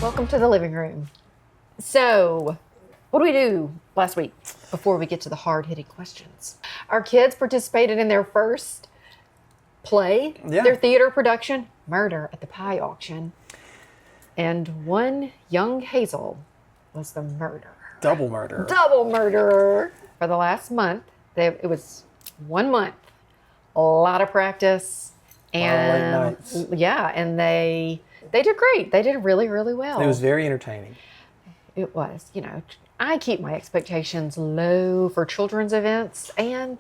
Welcome to the living room. So, what did we do last week before we get to the hard-hitting questions? Our kids participated in their first play, their theater production, Murder at the Pie Auction. And one young Hazel was the murderer. Double murderer. Double murderer. For the last month, it was 1 month. A lot of practice. And late nights. Yeah, and they did great. They did really, really well. It was very entertaining. It was. I keep my expectations low for children's events, and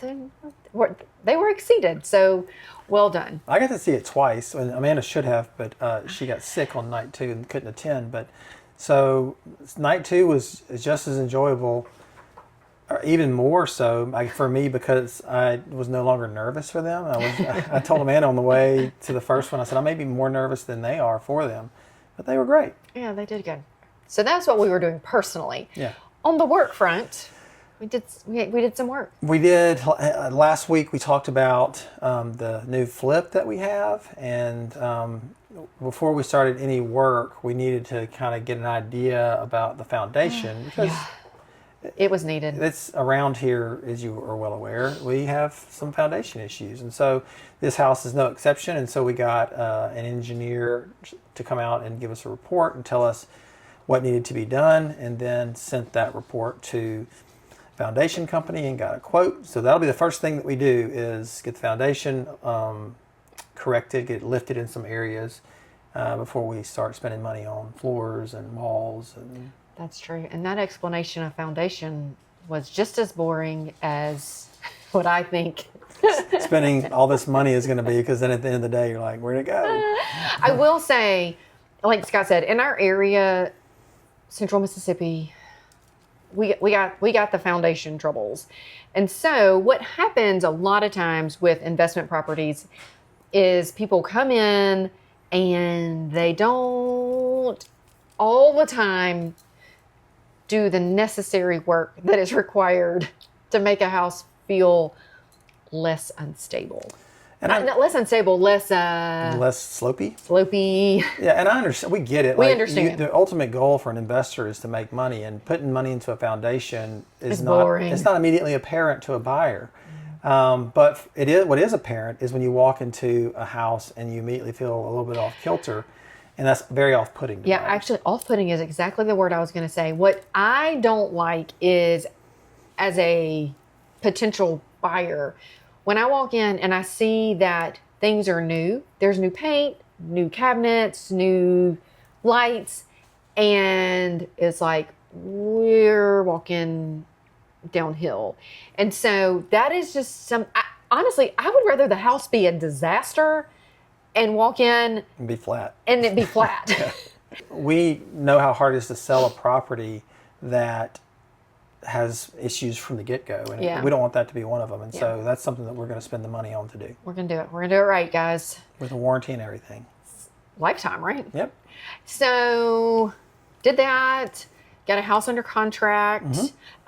they were exceeded. So, well done. I got to see it twice. And Amanda should have, but she got sick on night 2 and couldn't attend. But so night 2 was just as enjoyable, or even more so for me, because I was no longer nervous for them. I told Amanda on the way to the first one, I said, I may be more nervous than they are for them, but they were great. Yeah, they did good. So that's what we were doing personally. Yeah. On the work front, we did some work. We did. Last week we talked about the new flip that we have, and before we started any work, we needed to kind of get an idea about the foundation, because it was needed. It's around here, as you are well aware, we have some foundation issues, and so this house is no exception. And so we got an engineer to come out and give us a report and tell us what needed to be done, and then sent that report to foundation company and got a quote. So that'll be the first thing that we do, is get the foundation corrected, get it lifted in some areas before we start spending money on floors and walls. And that's true. And that explanation of foundation was just as boring as what I think spending all this money is going to be, because then at the end of the day, you're like, where'd it go? I will say, like Scott said, in our area, Central Mississippi, we got the foundation troubles. And so what happens a lot of times with investment properties is people come in and they don't all the time do the necessary work that is required to make a house feel less unstable. And not less unstable, less slopey. Slopey. Yeah, and I understand. We get it. We understand. The ultimate goal for an investor is to make money, and putting money into a foundation is boring. It's not immediately apparent to a buyer. But it is. What is apparent is when you walk into a house and you immediately feel a little bit off kilter, and that's very off-putting. Yeah, actually, off-putting is exactly the word I was going to say. What I don't like is, as a potential buyer, when I walk in and I see that things are new, there's new paint, new cabinets, new lights, and it's like we're walking downhill. And so that is just honestly, I would rather the house be a disaster and walk in and be flat. And it be flat. We know how hard it is to sell a property that has issues from the get-go, and we don't want that to be one of them. And so that's something that we're going to spend the money on to do. We're going to do it. We're going to do it right, guys. With a warranty and everything. Lifetime, right? Yep. So did that. Got a house under contract.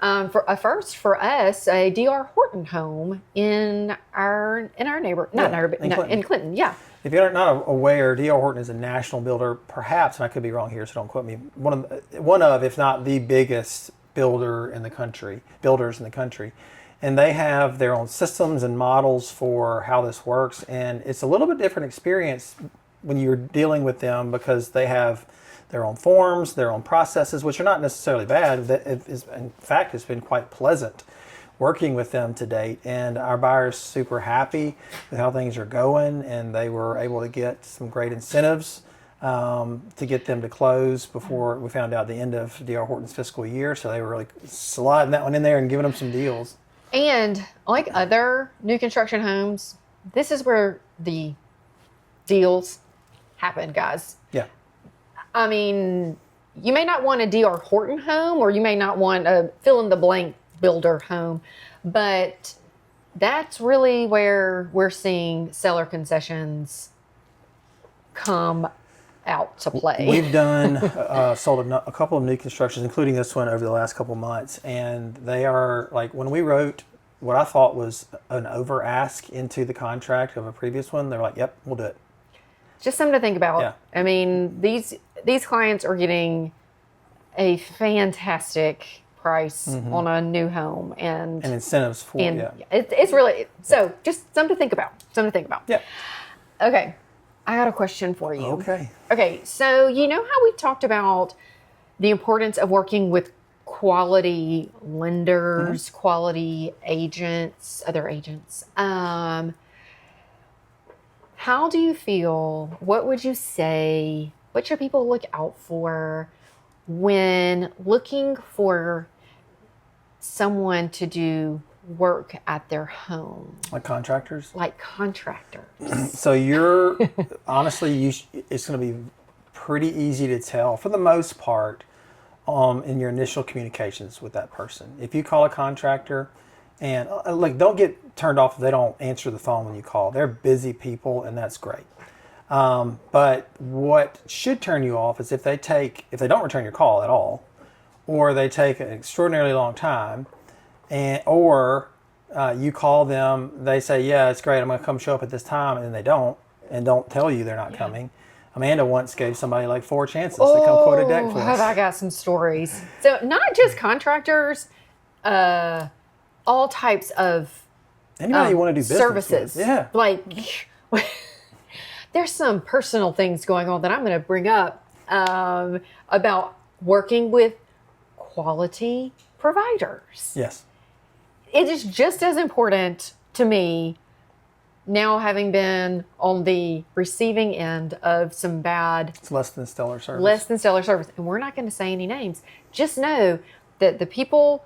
For a first for us, a D.R. Horton home in our neighborhood, in Clinton. Yeah. If you're not aware, D.R. Horton is a national builder, perhaps, and I could be wrong here, so don't quote me. One of, if not the biggest builders in the country, and they have their own systems and models for how this works. And it's a little bit different experience when you're dealing with them, because they have their own forms, their own processes, which are not necessarily bad. In fact, it's been quite pleasant working with them to date, and our buyers super happy with how things are going, and they were able to get some great incentives to get them to close before we found out the end of D.R. Horton's fiscal year. So they were really sliding that one in there and giving them some deals. And like other new construction homes, this is where the deals happen, guys. Yeah. I mean, you may not want a D.R. Horton home, or you may not want a fill-in-the-blank builder home, but that's really where we're seeing seller concessions come out to play. We've sold a couple of new constructions, including this one, over the last couple of months, and they are like, when we wrote what I thought was an over ask into the contract of a previous one, they're like, yep, we'll do it. Just something to think about. Yeah. I mean, these these clients are getting a fantastic price on a new home and incentives for it's really so just something to think about. Yeah. Okay. I got a question for you. Okay. So you know how we talked about the importance of working with quality lenders, quality agents, other agents. How do you feel? What would you say? What should people look out for when looking for someone to do work at their home? Like contractors? Like contractors. So you're, honestly, it's going to be pretty easy to tell for the most part in your initial communications with that person. If you call a contractor and don't get turned off if they don't answer the phone when you call. They're busy people and that's great. But what should turn you off is if they don't return your call at all, or they take an extraordinarily long time, or you call them, they say, yeah, it's great, I'm going to come show up at this time, and then they don't, and don't tell you they're not coming. Amanda once gave somebody like 4 chances to come quote a deck for us. Have I got some stories. So not just contractors, all types of anybody you want to do business services. with. Yeah. Like there's some personal things going on that I'm going to bring up about working with quality providers. Yes. It is just as important to me now, having been on the receiving end of some bad... It's less than stellar service. And we're not going to say any names. Just know that the people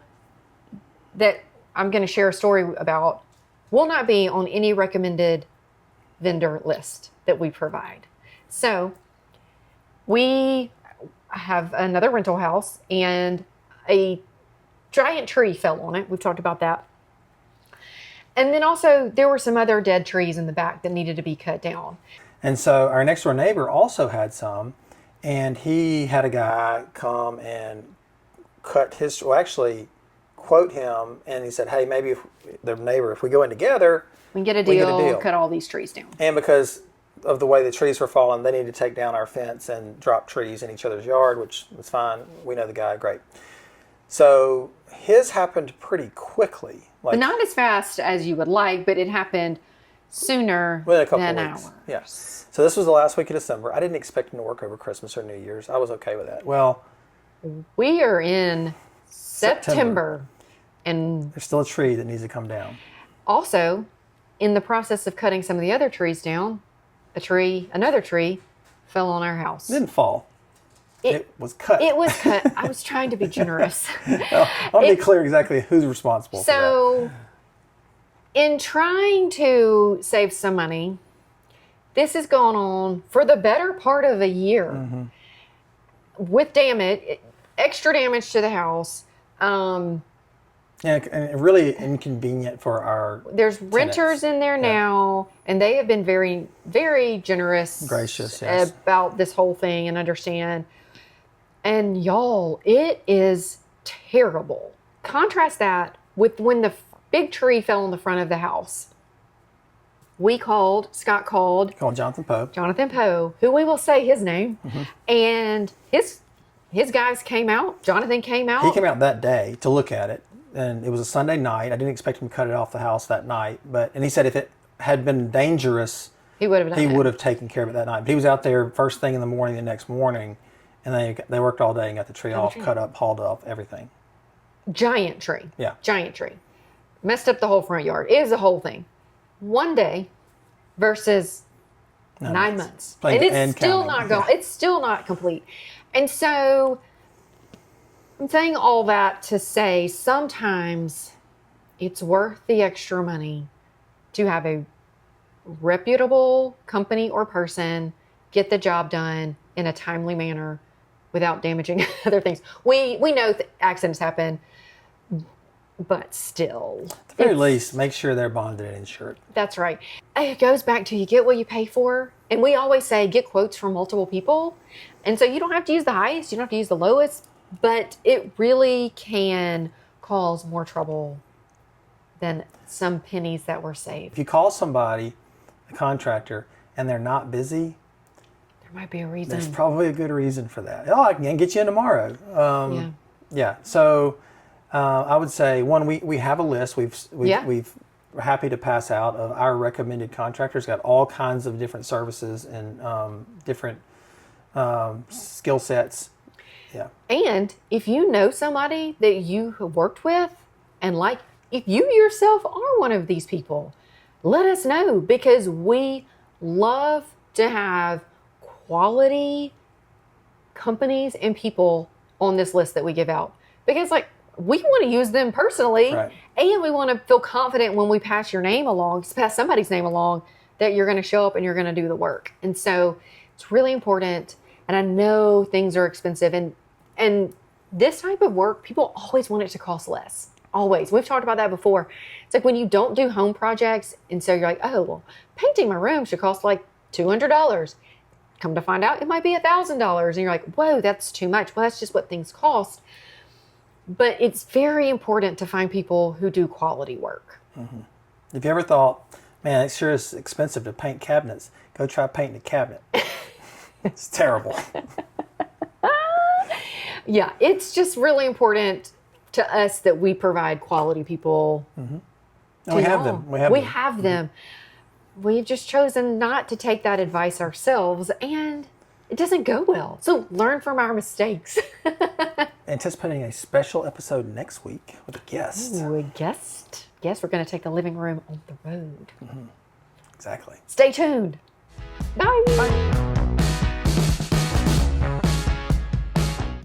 that I'm going to share a story about will not be on any recommended vendor list that we provide. So we have another rental house and a giant tree fell on it. We've talked about that. And then also there were some other dead trees in the back that needed to be cut down. And so our next door neighbor also had some, and he had a guy come and quote him, and he said, hey, maybe if we go in together, we can get a deal, cut all these trees down. And because of the way the trees were falling, they needed to take down our fence and drop trees in each other's yard, which was fine. We know the guy, great. So his happened pretty quickly. But not as fast as you would like, but it happened sooner than ours. Yes. So this was the last week of December. I didn't expect him to work over Christmas or New Year's. I was okay with that. Well, we are in September. And there's still a tree that needs to come down. Also, in the process of cutting some of the other trees down, another tree fell on our house. It didn't fall. It was cut. It was cut. I was trying to be generous. I'll be clear exactly who's responsible for that. So, in trying to save some money, this has gone on for the better part of a year with extra damage to the house. And really inconvenient for our There's renters in there now, and they have been very, very gracious about this whole thing and understand. And y'all, it is terrible. Contrast that with when the big tree fell on the front of the house. Scott called Jonathan Poe, who we will say his name, and his guys came out. Jonathan came out. He came out that day to look at it, and it was a Sunday night. I didn't expect him to cut it off the house that night, and he said if it had been dangerous, he would have taken care of it that night. But he was out there first thing in the morning the next morning, and they worked all day and got the tree off, cut up, hauled off, everything. Giant tree. Yeah. Giant tree. Messed up the whole front yard. It was a whole thing. One day versus 9 months. And it's still not going. It's still not complete. And so I'm saying all that to say sometimes it's worth the extra money to have a reputable company or person get the job done in a timely manner without damaging other things. We know accidents happen, but still. At the very least, make sure they're bonded and insured. That's right. It goes back to you get what you pay for. And we always say get quotes from multiple people. And so you don't have to use the highest, you don't have to use the lowest, but it really can cause more trouble than some pennies that were saved. If you call somebody, a contractor, and they're not busy, might be a reason. There's probably a good reason for that. Oh, I can get you in tomorrow. Yeah. Yeah. So I would say one, we have a list. We're happy to pass out of our recommended contractors. Got all kinds of different services and different skill sets. Yeah. And if you know somebody that you have worked with, and like if you yourself are one of these people, let us know, because we love to have quality companies and people on this list that we give out, because like we want to use them personally, Right. and we want to feel confident when we pass your name along, pass somebody's name along, that you're going to show up and you're going to do the work. And so it's really important. And I know things are expensive, and this type of work, people always want it to cost less. Always. We've talked about that before. It's like when you don't do home projects, and so you're like, oh, well, painting my room should cost like $200. Come to find out, it might be $1,000. And you're like, whoa, that's too much. Well, that's just what things cost. But it's very important to find people who do quality work. Mm-hmm. If you ever thought, man, it sure is expensive to paint cabinets, go try painting a cabinet. It's terrible. Yeah, it's just really important to us that we provide quality people. Mm-hmm. And we have them. We have them. We've just chosen not to take that advice ourselves, and it doesn't go well. So learn from our mistakes. Anticipating a special episode next week with a guest. Ooh, a guest? Yes, we're going to take the living room on the road. Mm-hmm. Exactly. Stay tuned. Bye. Bye.